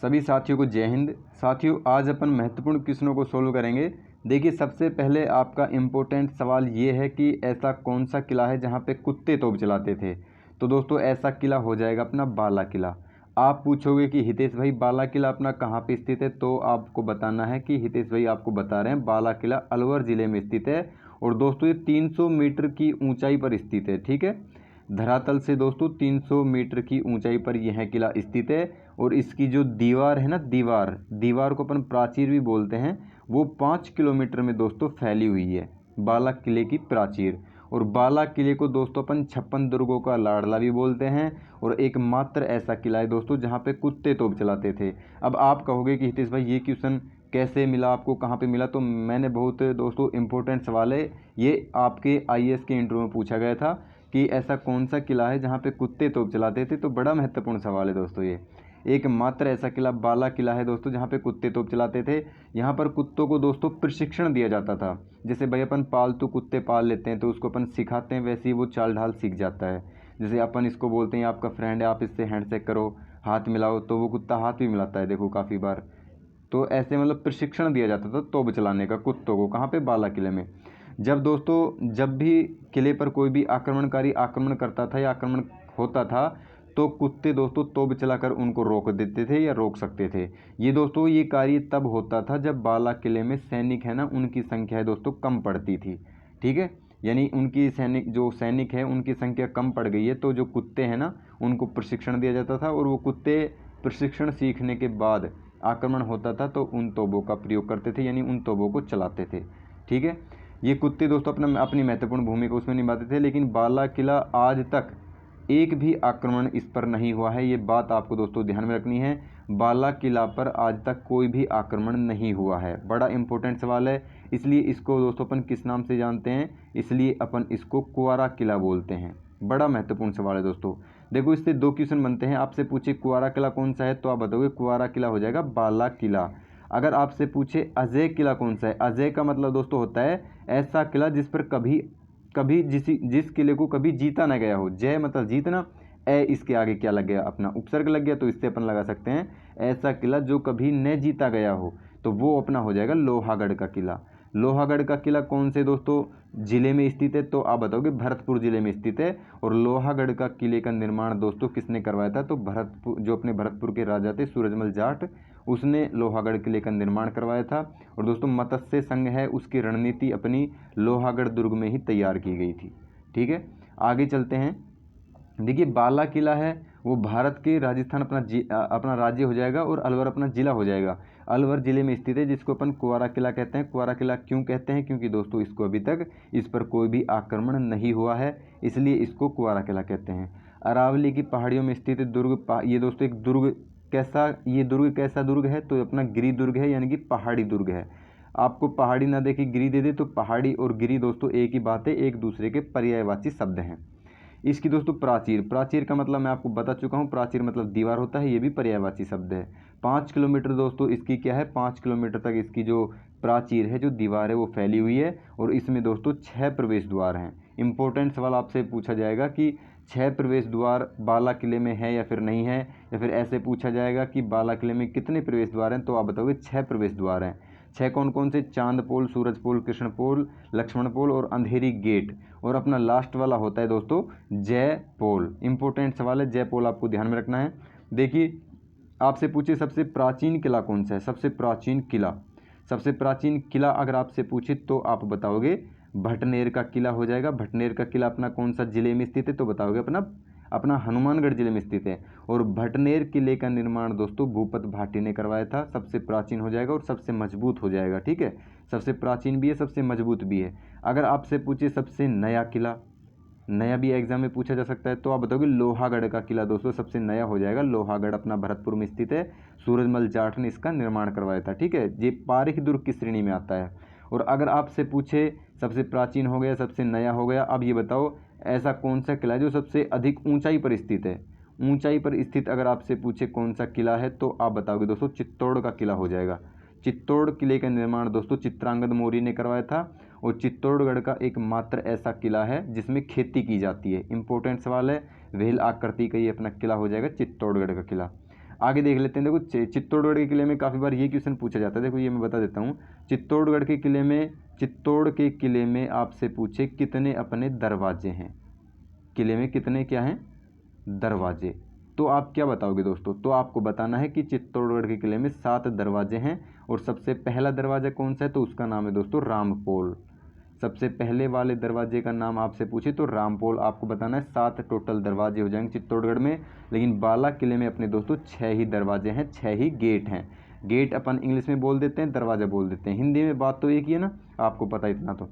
सभी साथियों को जय हिंद। साथियों, आज अपन महत्वपूर्ण क्वेश्चनों को सोल्व करेंगे। देखिए, सबसे पहले आपका इम्पोर्टेंट सवाल ये है कि ऐसा कौन सा किला है जहाँ पे कुत्ते तोप चलाते थे। तो दोस्तों, ऐसा किला हो जाएगा अपना बाला किला। आप पूछोगे कि हितेश भाई बाला किला अपना कहाँ पे स्थित है, तो आपको बताना है कि हितेश भाई आपको बता रहे हैं बाला किला अलवर ज़िले में स्थित है। और दोस्तों, ये 300 मीटर की ऊंचाई पर स्थित है। ठीक है, धरातल से दोस्तों 300 मीटर की ऊंचाई पर यह किला स्थित है। और इसकी जो दीवार है ना, दीवार को अपन प्राचीर भी बोलते हैं, वो 5 किलोमीटर में दोस्तों फैली हुई है, बाला किले की प्राचीर। और बाला किले को दोस्तों अपन 56 दुर्गों का लाडला भी बोलते हैं। और एकमात्र ऐसा किला है दोस्तों जहाँ पे कुत्ते तोप चलाते थे। अब आप कहोगे कि हितेश भाई ये क्वेश्चन कैसे मिला आपको, कहाँ पे मिला? तो मैंने बहुत दोस्तों इम्पोर्टेंट सवाल है ये, आपके आईएएस के इंटरव्यू में पूछा गया था कि ऐसा कौन सा किला है जहाँ पे कुत्ते तोप चलाते थे। तो बड़ा महत्वपूर्ण सवाल है दोस्तों ये। एकमात्र ऐसा किला बाला किला है दोस्तों जहाँ पे कुत्ते तोप चलाते थे। यहाँ पर कुत्तों को दोस्तों प्रशिक्षण दिया जाता था। जैसे भाई अपन पालतू कुत्ते पाल लेते हैं तो उसको अपन सिखाते हैं, वैसे ही वो चाल ढाल सीख जाता है। जैसे अपन इसको बोलते हैं आपका फ्रेंड है, आप इससे हैंडशेक करो, हाथ मिलाओ, तो वो कुत्ता हाथ भी मिलाता है, देखो काफ़ी बार। तो ऐसे मतलब प्रशिक्षण दिया जाता था तोप चलाने का कुत्तों को, कहाँ पे? बाला किले में। जब भी किले पर कोई भी आक्रमणकारी आक्रमण करता था या आक्रमण होता था, तो कुत्ते दोस्तों तोप चलाकर उनको रोक देते थे या रोक सकते थे। ये दोस्तों ये कार्य तब होता था जब बाला किले में सैनिक है ना, उनकी संख्या है दोस्तों कम पड़ती थी। ठीक है, यानी उनकी सैनिक है उनकी संख्या कम पड़ गई है, तो जो कुत्ते हैं ना उनको प्रशिक्षण दिया जाता था। और वो कुत्ते प्रशिक्षण सीखने के बाद आक्रमण होता था तो उन तोपों का प्रयोग करते थे, यानी उन तोपों को चलाते थे। ठीक है, ये कुत्ते दोस्तों अपनी महत्वपूर्ण भूमिका उसमें निभाते थे। लेकिन बाला किला आज तक एक भी आक्रमण इस पर नहीं हुआ है, ये बात आपको दोस्तों ध्यान में रखनी है। बाला किला पर आज तक कोई भी आक्रमण नहीं हुआ है। बड़ा इंपॉर्टेंट सवाल है, इसलिए इसको दोस्तों अपन किस नाम से जानते हैं? इसलिए अपन इसको कुंवारा किला बोलते हैं। बड़ा महत्वपूर्ण सवाल है दोस्तों। देखो, इससे दो क्वेश्चन बनते हैं। आपसे पूछे कुंवारा किला कौन सा है, तो आप बताओगे कुंवारा किला हो जाएगा बाला किला। अगर आपसे पूछे अजय किला कौन सा है, अजय का मतलब दोस्तों होता है ऐसा किला जिस पर कभी कभी जिस किले को कभी जीता ना गया हो। जय मतलब जीतना, ए इसके आगे क्या लग गया? अपना उपसर्ग लग गया, तो इससे अपन लगा सकते हैं ऐसा किला जो कभी न जीता गया हो, तो वो अपना हो जाएगा लोहागढ़ का किला। लोहागढ़ का किला कौन से दोस्तों जिले में स्थित है, तो आप बताओगे भरतपुर जिले में स्थित है। और लोहागढ़ का किले का निर्माण दोस्तों किसने करवाया था? तो भरतपुर, जो अपने भरतपुर के राजा थे सूरजमल जाट, उसने लोहागढ़ किले का निर्माण करवाया था। और दोस्तों, मत्स्य संघ है उसकी रणनीति अपनी लोहागढ़ दुर्ग में ही तैयार की गई थी। ठीक है, आगे चलते हैं। देखिए, बाला किला है वो भारत के राजस्थान अपना राज्य हो जाएगा और अलवर अपना ज़िला हो जाएगा। अलवर ज़िले में स्थित है, जिसको अपन कुंवारा किला कहते हैं। कुंवारा किला क्यों कहते हैं? क्योंकि दोस्तों इसको अभी तक इस पर कोई भी आक्रमण नहीं हुआ है, इसलिए इसको कुंवारा किला कहते हैं। अरावली की पहाड़ियों में स्थित दुर्ग, ये दोस्तों एक दुर्ग कैसा दुर्ग है? तो अपना गिरी दुर्ग है, यानी कि पहाड़ी दुर्ग है। आपको पहाड़ी ना देखे गिरी दे दे तो पहाड़ी और गिरी दोस्तों एक ही बात है, एक दूसरे के पर्यायवाची शब्द हैं। इसकी दोस्तों प्राचीर का मतलब मैं आपको बता चुका हूँ, प्राचीर मतलब दीवार होता है, ये भी पर्यायवाची शब्द है। 5 किलोमीटर दोस्तों इसकी क्या है, 5 किलोमीटर तक इसकी जो प्राचीर है, जो दीवार है, वो फैली हुई है। और इसमें दोस्तों 6 प्रवेश द्वार हैं। इंपॉर्टेंट सवाल आपसे पूछा जाएगा कि 6 प्रवेश द्वार बाला किले में है या फिर नहीं है, या फिर ऐसे पूछा जाएगा कि बाला किले में कितने प्रवेश द्वार हैं, तो आप बताओगे 6 प्रवेश द्वार हैं। 6 कौन कौन से? चांद पोल, सूरज पोल, कृष्ण पोल, लक्ष्मण पोल और अंधेरी गेट। और अपना लास्ट वाला होता है दोस्तों जय पोल। इंपॉर्टेंट सवाल है, जय पोल आपको ध्यान में रखना है। देखिए, आपसे पूछे सबसे प्राचीन किला कौन सा है, सबसे प्राचीन किला अगर आपसे पूछे तो आप बताओगे भटनेर का किला हो जाएगा। भटनेर का किला अपना कौन सा जिले में स्थित है, तो बताओगे अपना हनुमानगढ़ जिले में स्थित है। और भटनेर किले का निर्माण दोस्तों भूपत भाटी ने करवाया था। सबसे प्राचीन हो जाएगा और सबसे मजबूत हो जाएगा। ठीक है, सबसे प्राचीन भी है, सबसे मजबूत भी है। अगर आपसे पूछे सबसे नया किला, नया भी एग्जाम में पूछा जा सकता है, तो आप बताओगे लोहागढ़ का किला दोस्तों सबसे नया हो जाएगा। लोहागढ़ अपना भरतपुर में स्थित है, सूरजमल जाट ने इसका निर्माण करवाया था। ठीक है, ये पारीख दुर्ग की श्रेणी में आता है। और अगर आपसे पूछे सबसे प्राचीन हो गया, सबसे नया हो गया, अब ये बताओ ऐसा कौन सा किला है जो सबसे अधिक ऊंचाई पर स्थित है? ऊंचाई पर स्थित अगर आपसे पूछे कौन सा किला है, तो आप बताओगे दोस्तों चित्तौड़ का किला हो जाएगा। चित्तौड़ किले का निर्माण दोस्तों चित्रांगद मौर्य ने करवाया था। और चित्तौड़गढ़ का एकमात्र ऐसा किला है जिसमें खेती की जाती है। इंपॉर्टेंट सवाल है, वेल आकृति का ये अपना किला हो जाएगा चित्तौड़गढ़ का किला। आगे देख लेते हैं। देखो चित्तौड़गढ़ के किले में काफ़ी बार ये क्वेश्चन पूछा जाता है। देखो ये मैं बता देता हूँ। चित्तौड़ के किले में आपसे पूछे कितने अपने दरवाजे हैं, किले में कितने क्या हैं दरवाजे, तो आप क्या बताओगे दोस्तों? तो आपको बताना है कि चित्तौड़गढ़ के किले में 7 दरवाजे हैं और सबसे पहला दरवाज़ा कौन सा है, तो उसका नाम है दोस्तों रामपोल। सबसे पहले वाले दरवाजे का नाम आपसे पूछे तो रामपोल आपको बताना है। 7 टोटल दरवाजे हो जाएंगे चित्तौड़गढ़ में, लेकिन बाला किले में अपने दोस्तों 6 ही दरवाजे हैं, 6 ही गेट हैं। गेट अपन इंग्लिश में बोल देते हैं, दरवाज़ा बोल देते हैं, हिंदी में बात तो एक ही है ना, आपको पता इतना तो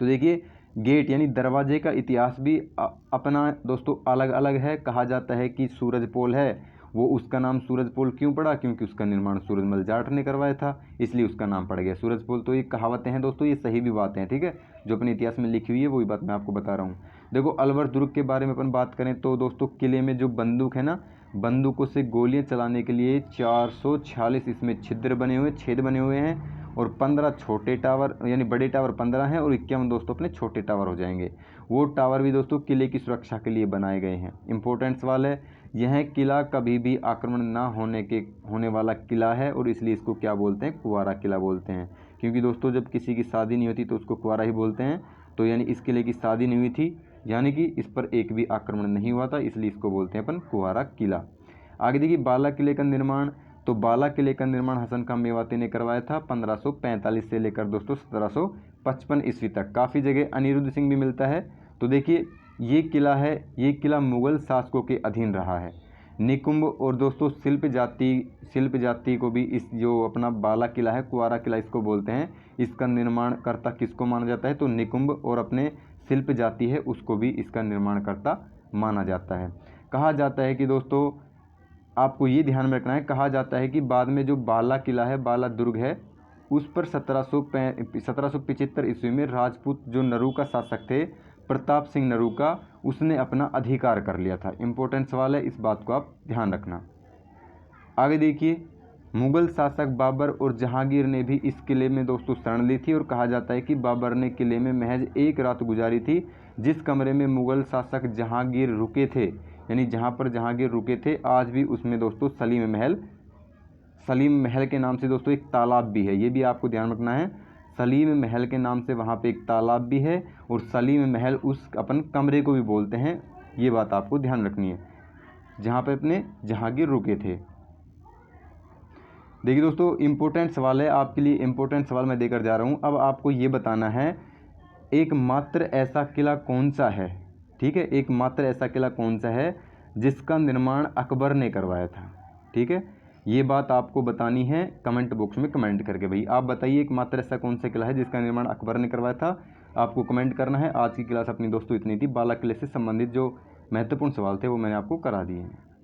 देखिए गेट यानी दरवाजे का इतिहास भी अपना दोस्तों अलग अलग है। कहा जाता है कि सूरजपोल है वो उसका नाम सूरजपोल क्यों पड़ा, क्योंकि उसका निर्माण सूरजमल जाट ने करवाया था, इसलिए उसका नाम पड़ गया सूरजपोल। तो ये कहावतें हैं दोस्तों, ये सही भी बातें हैं, ठीक है, जो अपने इतिहास में लिखी हुई है वही बात मैं आपको बता रहा हूँ। देखो अलवर दुर्ग के बारे में अपन बात करें तो दोस्तों किले में जो बंदूक है ना, बंदूकों से गोलियाँ चलाने के लिए 446 इसमें छिद्र बने हुए, छेद बने हुए हैं और 15 छोटे टावर यानी बड़े टावर 15 हैं और 51 दोस्तों अपने छोटे टावर हो जाएंगे। वो टावर भी दोस्तों किले की सुरक्षा के लिए बनाए गए हैं। इंपॉर्टेंट सवाल है, यह किला कभी भी आक्रमण ना होने वाला किला है और इसलिए इसको क्या बोलते हैं, कुंवारा किला बोलते हैं। क्योंकि दोस्तों जब किसी की शादी नहीं होती तो उसको कुंवारा ही बोलते हैं। तो यानी इस किले की शादी नहीं हुई थी, यानी कि इस पर एक भी आक्रमण नहीं हुआ था, इसलिए इसको बोलते हैं अपन कुंवारा किला। आगे देखिए बाला किले का निर्माण, तो बाला किले का निर्माण हसन खां मेवाती ने करवाया था 1545 से लेकर दोस्तों 1755 ईस्वी तक। काफ़ी जगह अनिरुद्ध सिंह भी मिलता है। तो देखिए ये किला है, ये किला मुग़ल शासकों के अधीन रहा है। निकुंभ और दोस्तों शिल्प जाति को भी इस जो अपना बाला किला है, कुंवारा किला इसको बोलते हैं। इसका निर्माणकर्ता किसको माना जाता है, तो निकुंभ और अपने शिल्प जाति है उसको भी इसका निर्माणकर्ता माना जाता है। कहा जाता है कि दोस्तों आपको ये ध्यान में रखना है, कहा जाता है कि बाद में जो बाला किला है, बाला दुर्ग है, उस पर 1775 ईस्वी में राजपूत जो नरू का शासक थे प्रताप सिंह नरू का, उसने अपना अधिकार कर लिया था। इंपॉर्टेंट सवाल है, इस बात को आप ध्यान रखना। आगे देखिए मुग़ल शासक बाबर और जहांगीर ने भी इस किले में दोस्तों शरण ली थी और कहा जाता है कि बाबर ने किले में महज एक रात गुजारी थी। जिस कमरे में मुग़ल शासक जहांगीर रुके थे, यानी जहाँ पर जहांगीर रुके थे, आज भी उसमें दोस्तों सलीम महल के नाम से दोस्तों एक तालाब भी है। ये भी आपको ध्यान रखना है, सलीम महल के नाम से वहाँ पे एक तालाब भी है और सलीम महल उस अपन कमरे को भी बोलते हैं। ये बात आपको ध्यान रखनी है, जहाँ पे अपने जहांगीर रुके थे। देखिए दोस्तों इम्पोर्टेंट सवाल है आपके लिए, इम्पोर्टेंट सवाल मैं देकर जा रहा हूँ। अब आपको ये बताना है एकमात्र ऐसा किला कौन सा है, ठीक है, एकमात्र ऐसा किला कौन सा है जिसका निर्माण अकबर ने करवाया था, ठीक है। ये बात आपको बतानी है कमेंट बॉक्स में कमेंट करके। भाई आप बताइए एकमात्र ऐसा कौन सा किला है जिसका निर्माण अकबर ने करवाया था, आपको कमेंट करना है। आज की क्लास अपनी दोस्तों इतनी थी। बाला किले से संबंधित जो महत्वपूर्ण सवाल थे वो मैंने आपको करा दिए हैं।